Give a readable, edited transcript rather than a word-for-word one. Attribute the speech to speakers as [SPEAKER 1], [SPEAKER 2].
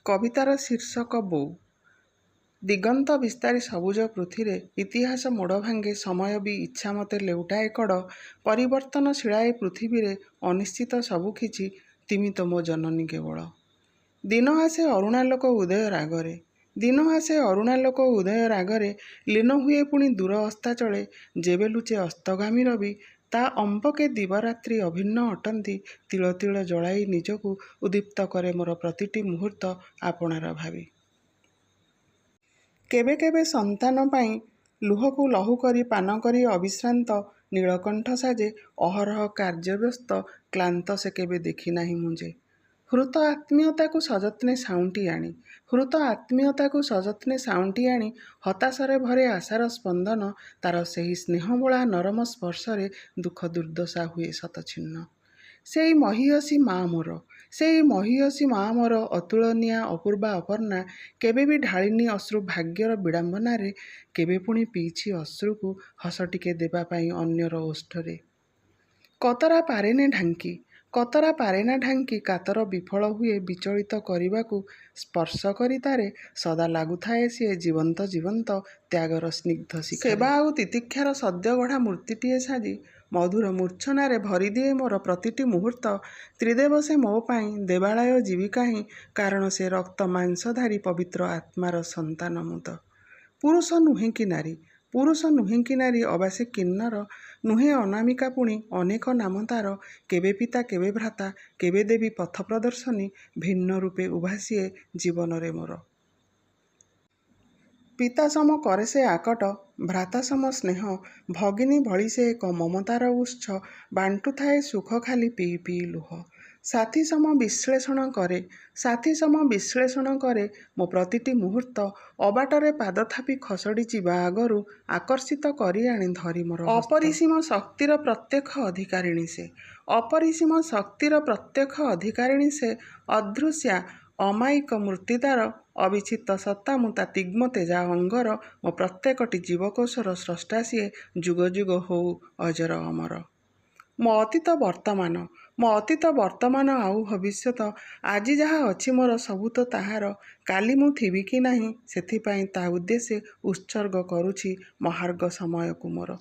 [SPEAKER 1] କବିତାର ଶୀର୍ଷକ ବୋଉ। ଦିଗନ୍ତ ବିସ୍ତାରୀ ସବୁଜ ପୃଥିରେ ଇତିହାସ ମୋଡ଼ ଭାଙ୍ଗେ ସମୟ ବି ଇଚ୍ଛା ମତେ ଲେଉଟାଏ କଡ଼। ପରିବର୍ତ୍ତନଶୀଳା ଏ ପୃଥିବୀରେ ଅନିଶ୍ଚିତ ସବୁକିଛି ତିମିତ ମୋ ଜନନୀ କେବଳ। ଦିନ ଆସେ ଅରୁଣାଲୋକ ଉଦୟ ରାଗରେ, ଦିନ ଆସେ ଅରୁଣାଲୋକ ଉଦୟ ରାଗରେ, ଲୀନ ହୁଏ ପୁଣି ଦୂର ଅସ୍ତାଚଳେ। ଯେବେ ଲୁଚେ ଅସ୍ତଗାମୀ ରବି, ତା ଅମ୍ପକେ ଦିବାରାତ୍ରି ଅଭିନ୍ନ ଅଟନ୍ତି। ତିଳ ତିଳ ଜଳାଇ ନିଜକୁ ଉଦ୍ଦୀପ୍ତ କରେ ମୋର ପ୍ରତିଟି ମୁହୂର୍ତ୍ତ ଆପଣାର ଭାବି। କେବେ କେବେ ସନ୍ତାନ ପାଇଁ ଲୁହକୁ ଲହୁ କରି ପାନ କରି ଅବିଶ୍ରାନ୍ତ ନୀଳକଣ୍ଠ ସାଜେ। ଅହରହ କାର୍ଯ୍ୟବ୍ୟସ୍ତ କ୍ଳାନ୍ତ ସେ କେବେ ଦେଖି ନାହିଁ ମୁଁ ଯେ। ହୃତ ଆତ୍ମୀୟତାକୁ ସଯତ୍ନେ ସାଉଁଟି ଆଣି, ହୃତ ଆତ୍ମୀୟତାକୁ ସଯତ୍ନେ ସାଉଁଟି ଆଣି, ହତାଶରେ ଭରେ ଆଶାର ସ୍ପନ୍ଦନ। ତାର ସେହି ସ୍ନେହବୋଳା ନରମ ସ୍ପର୍ଶରେ ଦୁଃଖ ଦୁର୍ଦ୍ଦଶା ହୁଏ ଶତଛିନ୍ନ। ସେଇ ମହୀୟସୀ ମା ମୋର, ସେଇ ମହୀୟସୀ ମା ମୋର ଅତୁଳନୀୟା ଅପୂର୍ବା ଅପର୍ଣ୍ଣା। କେବେ ବି ଢାଳିନି ଅଶ୍ରୁ ଭାଗ୍ୟର ବିଡ଼ମ୍ବନାରେ, କେବେ ପୁଣି ପିଇଛି ଅଶ୍ରୁକୁ ହସ ଟିକେ ଦେବା ପାଇଁ ଅନ୍ୟର ଓଷ୍ଠରେ। କତରା ପାରେନା ଢାଙ୍କି, କତରା ପାରେନା ଢାଙ୍କି, କାତର ବିଫଳ ହୁଏ ବିଚଳିତ କରିବାକୁ। ସ୍ପର୍ଶ କରି ତାରେ ସଦା ଲାଗୁଥାଏ ସିଏ ଜୀବନ୍ତ ଜୀବନ୍ତ ତ୍ୟାଗର ସ୍ନିଗ୍ଧ ଶିଖାରେ। ସେବା ଆଉ ତିତିକ୍ଷାର ସଦ୍ୟ ଗଢ଼ା ମୂର୍ତ୍ତିଟିଏ ସାଜି, ମଧୁର ମୂର୍ଚ୍ଛନାରେ ଭରିଦିଏ ମୋର ପ୍ରତିଟି ମୁହୂର୍ତ୍ତ। ତ୍ରିଦେବ ସେ ମୋ ପାଇଁ, ଦେବାଳୟ ଯିବି କାହିଁ, କାରଣ ସେ ରକ୍ତ ମାଂସଧାରୀ ପବିତ୍ର ଆତ୍ମାର ସନ୍ତାନ ମୁଁ ତ। ପୁରୁଷ ନୁହେଁ କି ନାରୀ, ପୁରୁଷ ନୁହେଁ କି ନାରୀ, ଅବା ସେ କିନ୍ନର ନୁହେଁ ଅନାମିକା ପୁଣି ଅନେକ ନାମ ତାର। କେବେ ପିତା କେବେ ଭ୍ରାତା, କେବେ ଦେବୀ ପଥ ପ୍ରଦର୍ଶନୀ, ଭିନ୍ନ ରୂପେ ଉଭାସିଏ ଜୀବନରେ ମୋର। ପିତା ସମ କରେ ସେ ଆକଟ, ଭ୍ରାତା ସମ ସ୍ନେହ, ଭଗିନୀ ଭଳି ସେ ଏକ ମମତାର ଉତ୍ସ। ବାଣ୍ଟୁଥାଏ ସୁଖ ଖାଲି ପିଇ ପିଇ ଲୁହ। ସାଥୀ ସମ ବିଶ୍ଳେଷଣ କରେ, ସାଥୀ ସମ ବିଶ୍ଳେଷଣ କରେ ମୋ ପ୍ରତିଟି ମୁହୂର୍ତ୍ତ। ଅବାଟରେ ପାଦ ଥାପି ଖସଡ଼ି ଯିବା ଆଗରୁ ଆକର୍ଷିତ କରି ଆଣେ ଧରି ମୋର ହସ୍ତ। ଅପରିସୀମ ଶକ୍ତିର ପ୍ରତ୍ୟକ୍ଷ ଅଧିକାରିଣୀ ସେ, ଅପରିସୀମ ଶକ୍ତିର ପ୍ରତ୍ୟକ୍ଷ ଅଧିକାରିଣୀ ସେ। ଅଦୃଶ୍ୟା ଅମାୟିକ ମୂର୍ତ୍ତି ତାର, ଅବିଚ୍ଛିନ୍ନ ସତ୍ତା ମୁଁ ତା ତୀକ୍ଷ୍ଣ ତେଜା ଅଙ୍ଗର। ମୋ ପ୍ରତ୍ୟେକଟି ଜୀବକୋଷର ସ୍ରଷ୍ଟା ସିଏ, ଯୁଗ ଯୁଗ ହଉ ଅଜର ଅମର। ମୋ ଅତୀତ ବର୍ତ୍ତମାନ, ମୋ ଅତୀତ ବର୍ତ୍ତମାନ ଆଉ ଭବିଷ୍ୟତ, ଆଜି ଯାହା ଅଛି ମୋର ସବୁ ତ ତାହାର। କାଲି ମୁଁ ଥିବି କି ନାହିଁ ସେଥିପାଇଁ ତା ଉଦ୍ଦେଶ୍ୟରେ ଉତ୍ସର୍ଗ କରୁଛି ମହାର୍ଘ ସମୟକୁ ମୋର।